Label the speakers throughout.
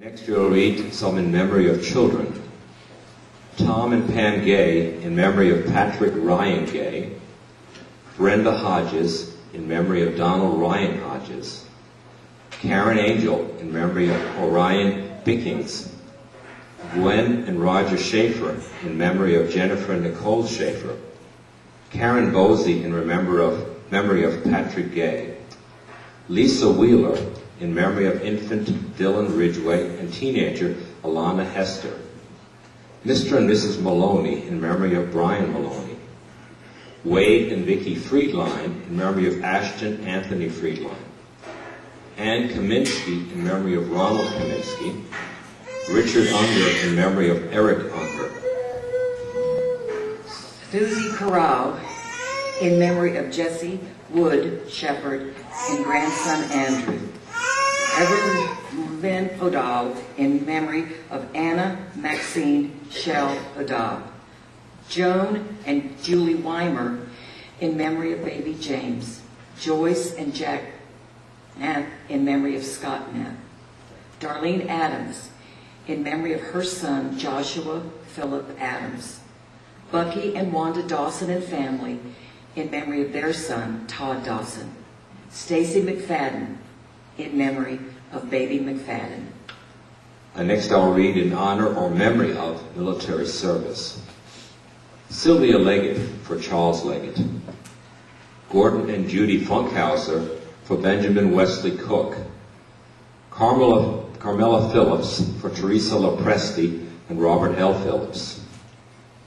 Speaker 1: Next you'll read some in memory of children. Tom and Pam Gay in memory of Patrick Ryan Gay. Brenda Hodges in memory of Donald Ryan Hodges. Karen Angel in memory of Orion Bickings. Gwen and Roger Schaefer in memory of Jennifer Nicole Schaefer. Karen Bosey in memory of Patrick Gay. Lisa Wheeler in memory of infant Dylan Ridgway and teenager Alana Hester. Mr. and Mrs. Maloney in memory of Brian Maloney. Wade and Vicky Friedline in memory of Ashton Anthony Friedline. Ann Kaminsky in memory of Ronald Kaminsky. Richard Unger in memory of Eric Unger.
Speaker 2: Susie Corral in memory of Jesse Wood Shepherd and grandson Andrew. Evelyn Lynn O'Dowd in memory of Anna Maxine Shell O'Dowd. Joan and Julie Weimer in memory of baby James. Joyce and Jack Knapp in memory of Scott Knapp. Darlene Adams in memory of her son Joshua Philip Adams. Bucky and Wanda Dawson and family in memory of their son Todd Dawson. Stacy McFadden in memory of baby McFadden.
Speaker 1: Next I'll read in honor or memory of military service. Sylvia Leggett for Charles Leggett. Gordon and Judy Funkhauser for Benjamin Wesley Cook. Carmela Phillips for Teresa Lopresti and Robert L. Phillips.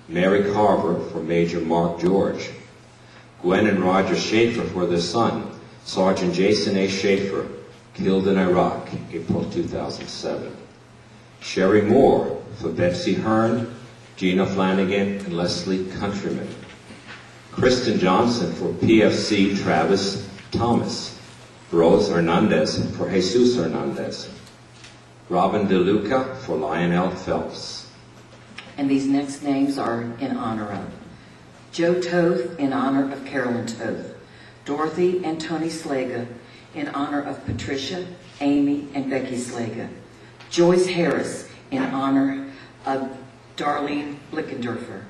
Speaker 1: Mary Carver for Major Mark George. Gwen and Roger Schaefer for their son, Sergeant Jason A. Schaefer, killed in Iraq, April 2007. Sherry Moore for Betsy Hearn, Gina Flanagan, and Leslie Countryman. Kristen Johnson for PFC Travis Thomas. Rose Hernandez for Jesus Hernandez. Robin DeLuca for Lionel Phelps.
Speaker 2: And these next names are in honor of Joe Toth in honor of Carolyn Toth. Dorothy and Tony Slaga in honor of Patricia, Amy, and Becky Slaga. Joyce Harris in honor of Darlene Blickendorfer.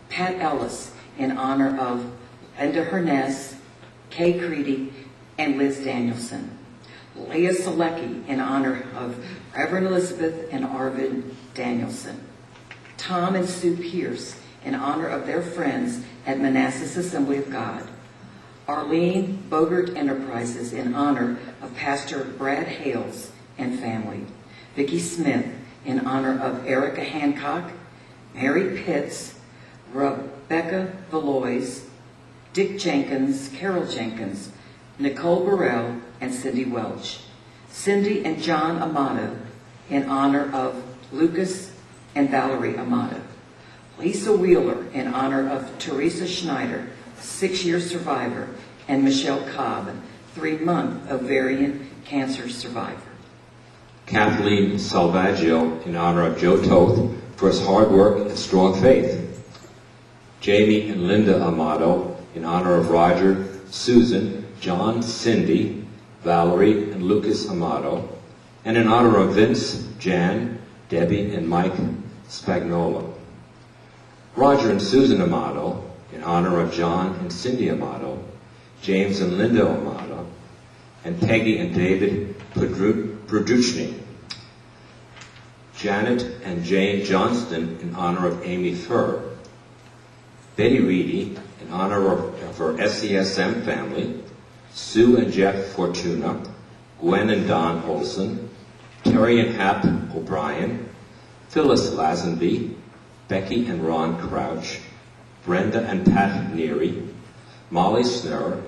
Speaker 2: Pat Ellis in honor of Linda Herness, Kay Creedy, and Liz Danielson. Leah Selecki in honor of Reverend Elizabeth and Arvid Danielson. Tom and Sue Pierce in honor of their friends at Manassas Assembly of God. Arlene Bogert Enterprises in honor of Pastor Brad Hales and family. Vicki Smith in honor of Erica Hancock, Mary Pitts, Rebecca Valois, Dick Jenkins, Carol Jenkins, Nicole Burrell, and Cindy Welch. Cindy and John Amato in honor of Lucas and Valerie Amato. Lisa Wheeler in honor of Teresa Schneider, 6-year survivor, and Michelle Cobb, 3-month ovarian cancer survivor.
Speaker 1: Kathleen Salvaggio in honor of Joe Toth for his hard work and strong faith. Jamie and Linda Amato in honor of Roger, Susan, John, Cindy, Valerie, and Lucas Amato, and in honor of Vince, Jan, Debbie, and Mike Spagnola. Roger and Susan Amato in honor of John and Cindy Amato, James and Linda Amato, and Peggy and David Produchny. Janet and Jane Johnston in honor of Amy Furr. Betty Reedy in honor of her SESM family. Sue and Jeff Fortuna. Gwen and Don Olson. Terry and Hap O'Brien. Phyllis Lazenby. Becky and Ron Crouch. Brenda and Pat Neary. Molly Snurr.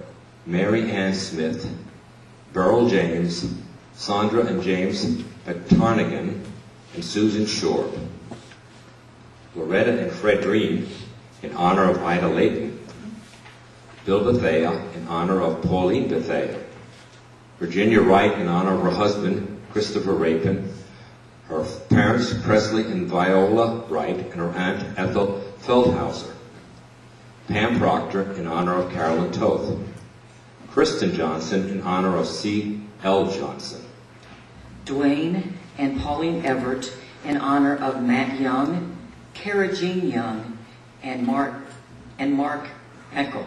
Speaker 1: Mary Ann Smith. Beryl James. Sandra and James McTarnigan, and Susan Shorb. Loretta and Fred Green in honor of Ida Layton. Bill Bethea in honor of Pauline Bethea. Virginia Wright in honor of her husband, Christopher Rapin. Her parents, Presley and Viola Wright, and her aunt, Ethel Feldhauser. Pam Proctor in honor of Carolyn Toth. Kristen Johnson in honor of C. L. Johnson.
Speaker 2: Dwayne and Pauline Everett in honor of Matt Young, Kara Jean Young, and Mark Eckel.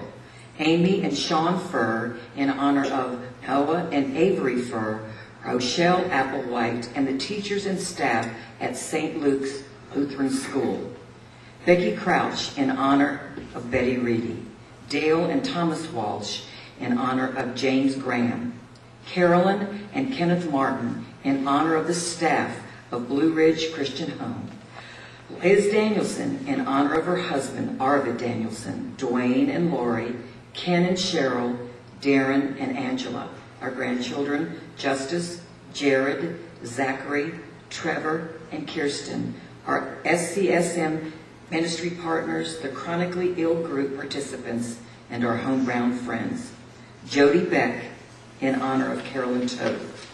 Speaker 2: Amy and Sean Furr in honor of Noah and Avery Furr, Rochelle Applewhite, and the teachers and staff at St. Luke's Lutheran School. Becky Crouch in honor of Betty Reedy. Dale and Thomas Walsh in honor of James Graham. Carolyn and Kenneth Martin in honor of the staff of Blue Ridge Christian Home. Liz Danielson in honor of her husband, Arvid Danielson. Dwayne and Lori, Ken and Cheryl, Darren and Angela. Our grandchildren, Justice, Jared, Zachary, Trevor, and Kirsten. Our SCSM ministry partners, the chronically ill group participants, and our homebound friends. Jody Beck in honor of Carolyn Toth.